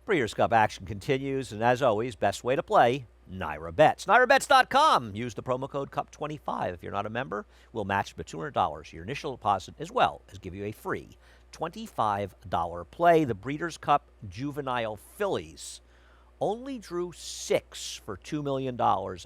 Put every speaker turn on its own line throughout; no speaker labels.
Breeders' Cup action continues, and as always, best way to play, Naira Bets. NairaBets.com. Use the promo code CUP25. If you're not a member, we'll match the $200 your initial deposit, as well as give you a free $25 play. The Breeders' Cup Juvenile Fillies only drew 6 for $2 million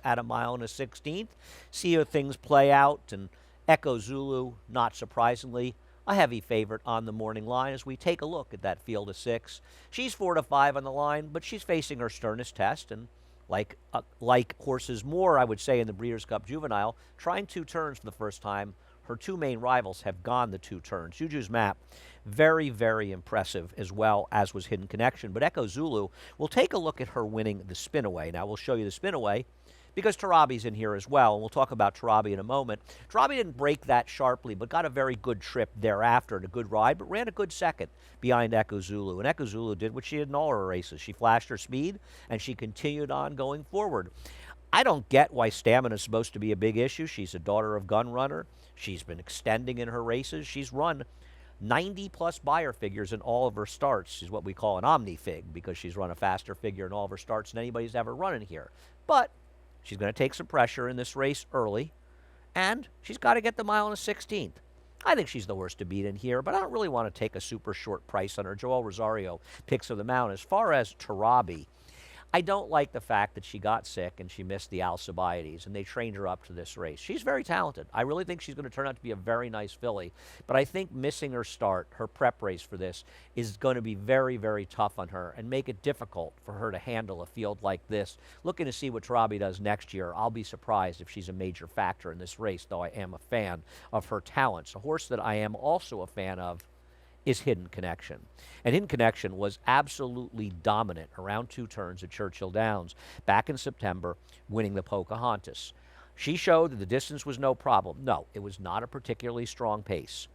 at a mile and a 16th. See how things play out, and Echo Zulu, not surprisingly, a heavy favorite on the morning line as we take a look at that field of 6. She's 4 to 5 on the line, but she's facing her sternest test, and like horses more, I would say, in the Breeders' Cup Juvenile, trying 2 turns for the first time. Her 2 main rivals have gone the 2 turns. Juju's Map, very, very impressive, as well as was Hidden Connection. But Echo Zulu, we'll take a look at her winning the spin-away. Now, we'll show you the spin-away because Tarabi's in here as well, and we'll talk about Tarabi in a moment. Tarabi didn't break that sharply, but got a very good trip thereafter and a good ride, but ran a good second behind Echo Zulu. And Echo Zulu did what she did in all her races. She flashed her speed, and she continued on going forward. I don't get why stamina is supposed to be a big issue. She's a daughter of gun runner. She's been extending in her races. She's run 90-plus buyer figures in all of her starts. She's what we call an omni-fig because she's run a faster figure in all of her starts than anybody's ever run in here. But she's going to take some pressure in this race early, and she's got to get the mile and a 16th. I think she's the worst to beat in here, but I don't really want to take a super short price on her. Joel Rosario picks of the mount. As far as Tarabi, I don't like the fact that she got sick and she missed the Alcibiades, and they trained her up to this race. She's very talented. I really think she's going to turn out to be a very nice filly, but I think missing her start, her prep race for this, is going to be very, very tough on her and make it difficult for her to handle a field like this. Looking to see what Tarabi does next year. I'll be surprised if she's a major factor in this race, though I am a fan of her talents. A horse that I am also a fan of is Hidden Connection. And Hidden Connection was absolutely dominant around 2 turns at Churchill Downs back in September, winning the Pocahontas. She showed that the distance was no problem. No, it was not a particularly strong pace.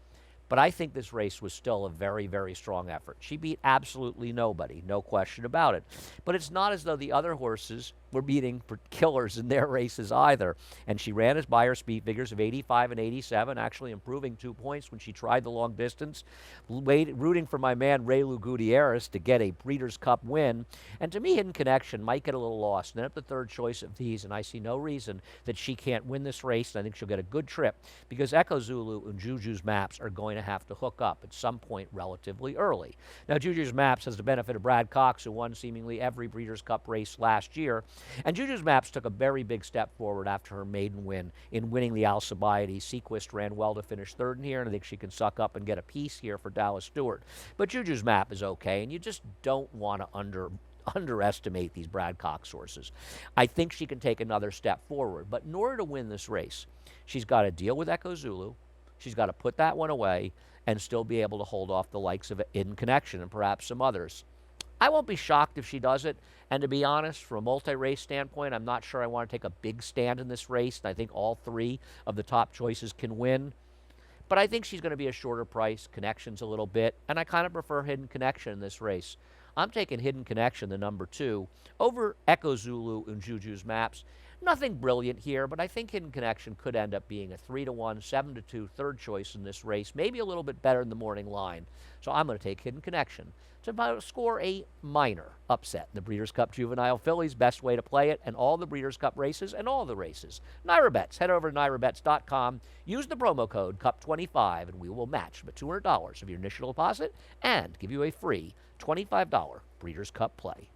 But I think this race was still a very, very strong effort. She beat absolutely nobody, no question about it. But it's not as though the other horses were beating killers in their races either. And she ran as buyer speed figures of 85 and 87, actually improving 2 points when she tried the long distance. Rooting for my man Raylu Gutierrez to get a Breeders' Cup win. And to me, Hidden Connection might get a little lost. And then up the third choice of these, and I see no reason that she can't win this race. And I think she'll get a good trip because Echo Zulu and Juju's Maps are going to have to hook up at some point relatively early. Now, Juju's Maps has the benefit of Brad Cox, who won seemingly every Breeders' Cup race last year. And Juju's Maps took a very big step forward after her maiden win in winning the Alcibiades. Sequist ran well to finish 3rd in here, and I think she can suck up and get a piece here for Dallas Stewart. But Juju's Map is okay, and you just don't want to underestimate these Brad Cox horses. I think she can take another step forward, but in order to win this race, she's got to deal with Echo Zulu. She's got to put that one away and still be able to hold off the likes of Hidden Connection and perhaps some others. I won't be shocked if she does it. And to be honest, from a multi-race standpoint, I'm not sure I want to take a big stand in this race. And I think all 3 of the top choices can win. But I think she's going to be a shorter price, Connections a little bit. And I kind of prefer Hidden Connection in this race. I'm taking Hidden Connection, the number 2, over Echo Zulu and Juju's Maps. Nothing brilliant here, but I think Hidden Connection could end up being a 3-1, 7-2 third choice in this race, maybe a little bit better in the morning line. So I'm going to take Hidden Connection to score a minor upset in the Breeders' Cup Juvenile Fillies. Best way to play it, and all the Breeders' Cup races and all the races. Naira Bets. Head over to NairaBets.com. Use the promo code CUP25, and we will match the $200 of your initial deposit and give you a free $25 Breeders' Cup play.